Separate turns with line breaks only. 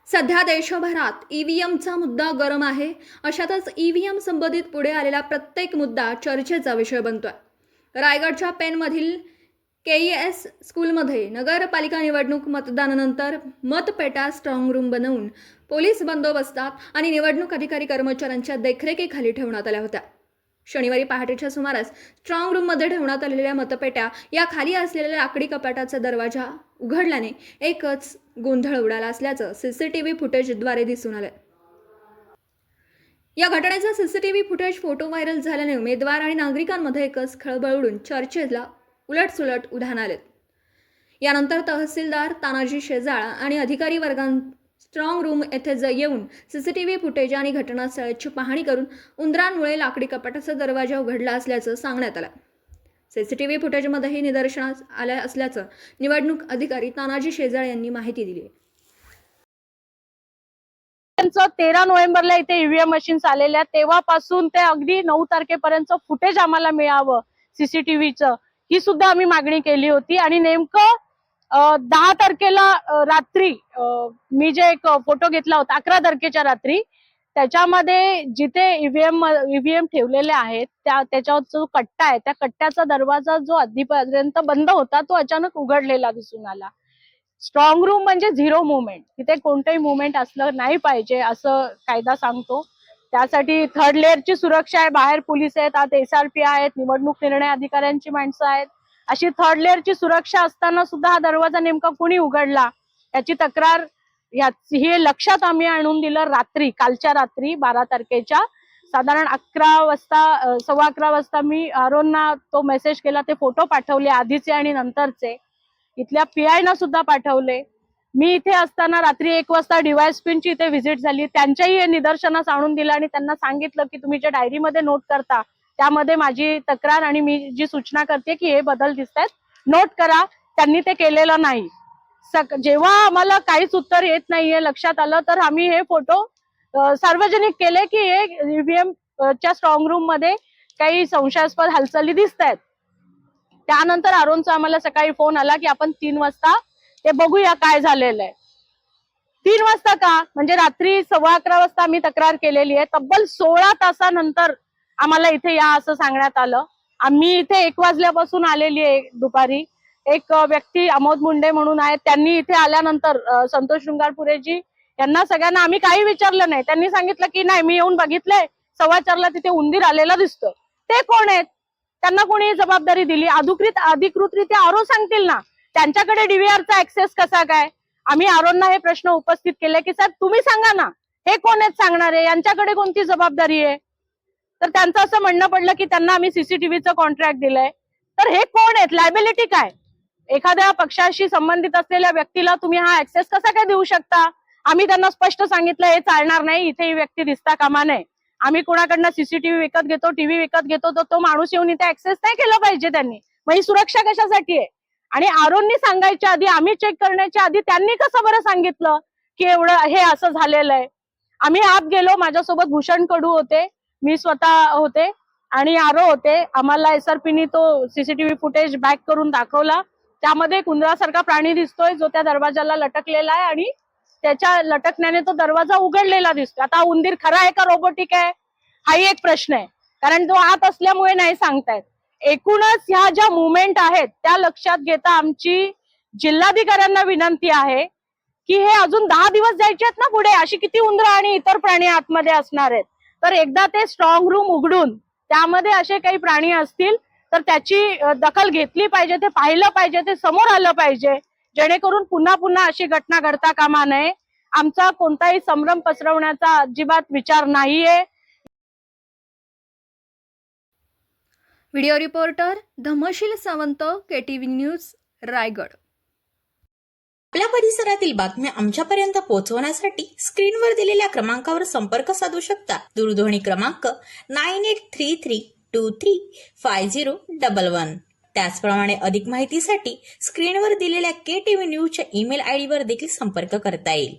सध्या देशभरात ईव्हीएमचा मुद्दा गरम आहे. अशातच ईव्हीएम संबंधित पुढे आलेला प्रत्येक मुद्दा चर्चेचा विषय बनतोय. रायगडच्या पेणमधील केईएस स्कूलमध्ये नगरपालिका निवडणूक मतदानानंतर मतपेटा स्ट्रॉंग रूम बनवून पोलीस बंदोबस्तात आणि निवडणूक अधिकारी कर्मचाऱ्यांच्या देखरेखीखाली ठेवण्यात आल्या होत्या. शनिवारी पहाटेच्या सुमारास स्ट्रॉंग रूममध्ये ठेवण्यात आलेल्या मतपेट्या या खाली असलेल्या लाकडी कपाटाचा दरवाजा उघडल्याने एकच गोंधळ उडाला असल्याचं सीसीटीव्ही फुटेजद्वारे दिसून आलं. या घटनेचा सीसीटीव्ही फुटेज फोटो व्हायरल झाल्याने उमेदवार आणि नागरिकांमध्ये एकच खळबळ उडून चर्चेला उलटसुलट उधाण आले. यानंतर तहसीलदार तानाजी शेजाळ आणि अधिकारी वर्गां स्ट्रॉंग रूम येथे येऊन सीसीटीव्ही फुटेज आणि घटनास्थळाची पाहणी करून उंदरांमुळे लाकडी कपाटाचा दरवाजा उघडला असल्याचं सांगण्यात आलं. सीसीटीव्ही फुटेजमध्येही निदर्शनास आले असल्याचं निवडणूक अधिकारी तानाजी शेजाळ यांनी माहिती दिली.
13 नोव्हेंबरला इथे ईव्हीएम मशीन्स आलेल्या तेव्हापासून ते अगदी 9 तारखेपर्यंत फुटेज आम्हाला मिळावं सीसीटीव्हीचं, ही सुद्धा आम्ही मागणी केली होती. आणि नेमकं 10 तारखेला रात्री मी जे एक फोटो घेतला होता 11 तारखेच्या रात्री, त्याच्यामध्ये जिथे ईव्हीएम ठेवलेले आहेत त्याच्यावर जो कट्टा आहे त्या कट्ट्याचा दरवाजा जो आधीपर्यंत बंद होता तो अचानक उघडलेला दिसून आला. स्ट्रॉंग रूम म्हणजे झिरो मुवमेंट, तिथे कोणतेही मुवमेंट असलं नाही पाहिजे असं कायदा सांगतो. त्यासाठी 3rd लेअरची सुरक्षा आहे, बाहेर पोलीस आहेत, आत SRP आहेत, निवडणूक निर्णय अधिकाऱ्यांची माणसं आहेत. अशी 3rd लेअरची सुरक्षा असताना सुद्धा हा दरवाजा नेमका कोणी उघडला याची तक्रार हे लक्षात आम्ही आणून दिलं. रात्री, कालच्या रात्री 12 तारखेच्या साधारण 11 वाजता 11:15 वाजता मी आरोंना तो मेसेज केला, ते फोटो पाठवले आधीचे आणि नंतरचे, इथल्या PI ना सुद्धा पाठवले. मी इथे असताना रात्री 1 वाजता DYSPची इथे व्हिजिट झाली, त्यांच्याही हे निदर्शनास आणून दिलं आणि त्यांना सांगितलं की तुम्ही जे डायरीमध्ये नोट करता त्यामध्ये माझी तक्रार आणि मी जी सूचना करते की हे बदल दिसतायत नोट करा. त्यांनी ते केलेलं नाही. जेव्हा आम्हाला काहीच उत्तर येत नाहीये लक्षात आलं तर आम्ही हे फोटो सार्वजनिक केले की हे ईव्हीएम च्या स्ट्रॉंग रूम मध्ये काही संशयास्पद हालचाली दिसत आहेत. त्यानंतर आरोनचा आम्हाला सकाळी फोन आला की आपण 3 वाजता ते बघूया काय झालेलं आहे. 3 वाजता का, म्हणजे रात्री 11:15 वाजता आम्ही तक्रार केलेली आहे. तब्बल 16 तासानंतर आम्हाला इथे या असं सांगण्यात आलं. आम्ही इथे 1 वाजल्यापासून आलेली आहे दुपारी. एक व्यक्ती अमोद मुंडे म्हणून आहेत, त्यांनी इथे आल्यानंतर संतोष शृंगारपुरेजी यांना सगळ्यांना आम्ही काही विचारलं नाही. त्यांनी सांगितलं की नाही मी येऊन बघितलंय, 4:15ला तिथे उंदीर आलेला दिसतोय. ते कोण आहेत, त्यांना कोणी जबाबदारी दिली? अधिकृतरित्या आरो सांगतील ना, त्यांच्याकडे DVRचा ऍक्सेस कसा काय? आम्ही आरोंना हे प्रश्न उपस्थित केले की साहेब तुम्ही सांगा ना, हे कोण आहेत सांगणारे, यांच्याकडे कोणती जबाबदारी आहे? तर त्यांचं असं म्हणणं पडलं की त्यांना आम्ही सीसीटीव्हीचं कॉन्ट्रॅक्ट दिलंय. तर हे कोण आहेत, लायबिलिटी काय? एखाद्या पक्षाशी संबंधित असलेल्या व्यक्तीला तुम्ही हा ऍक्सेस कसा काय देऊ शकता? आम्ही त्यांना स्पष्ट सांगितलं हे चालणार नाही, इथे ही व्यक्ती दिसता कामा नये. आम्ही कोणाकडनं सीसीटीव्ही विकत घेतो, टीव्ही विकत घेतो, तो माणूस येऊन इथे ऍक्सेस नाही केला पाहिजे त्यांनी. मग ही सुरक्षा कशासाठी आहे? आणि आरोननी सांगायच्या आधी, आम्ही चेक करण्याच्या आधी त्यांनी कसं बरं सांगितलं की एवढं हे असं झालेलं आहे? आम्ही आत गेलो, माझ्यासोबत भूषण कडू होते, मी स्वतः होते आणि आरो होते. आम्हाला SRPनी तो सीसीटीव्ही फुटेज बॅक करून दाखवला. त्यामध्ये एक उंदरासारखा प्राणी दिसतोय जो त्या दरवाजाला लटकलेला आहे आणि त्याच्या लटकण्याने तो दरवाजा उघडलेला दिसतोय. आता उंदीर खरा आहे का रोबोटिक आहे हाही एक प्रश्न आहे, कारण तो आत असल्यामुळे नाही सांगतायत. एकूणच ह्या ज्या मुवमेंट आहेत त्या लक्षात घेता आमची जिल्हाधिकाऱ्यांना विनंती आहे की हे अजून 10 दिवस जायचे आहेत ना पुढे, अशी किती उंदरं आणि इतर प्राणी आतमध्ये असणार आहेत. तर एकदा ते स्ट्रॉंग रूम उघडून त्यामध्ये असे काही प्राणी असतील तर त्याची दखल घेतली पाहिजे, ते पाहिलं पाहिजे, ते समोर आलं पाहिजे, जेणेकरून पुन्हा पुन्हा अशी घटना घडता कामा नये. आमचा कोणताही संभ्रम पसरवण्याचा अजिबात विचार नाहीये.
Video reporter Dhamsheel Sawant, KTV news, Raigad.
आपल्या परिसरातील बातम्या आमच्यापर्यंत पोहोचवण्यासाठी स्क्रीनवर दिलेल्या क्रमांकावर संपर्क साधू शकता. दूरध्वनी क्रमांक 9833235011. त्याचप्रमाणे अधिक माहितीसाठी स्क्रीनवर दिलेल्या KTV न्यूजच्या ईमेल ID वर देखील संपर्क करता येईल.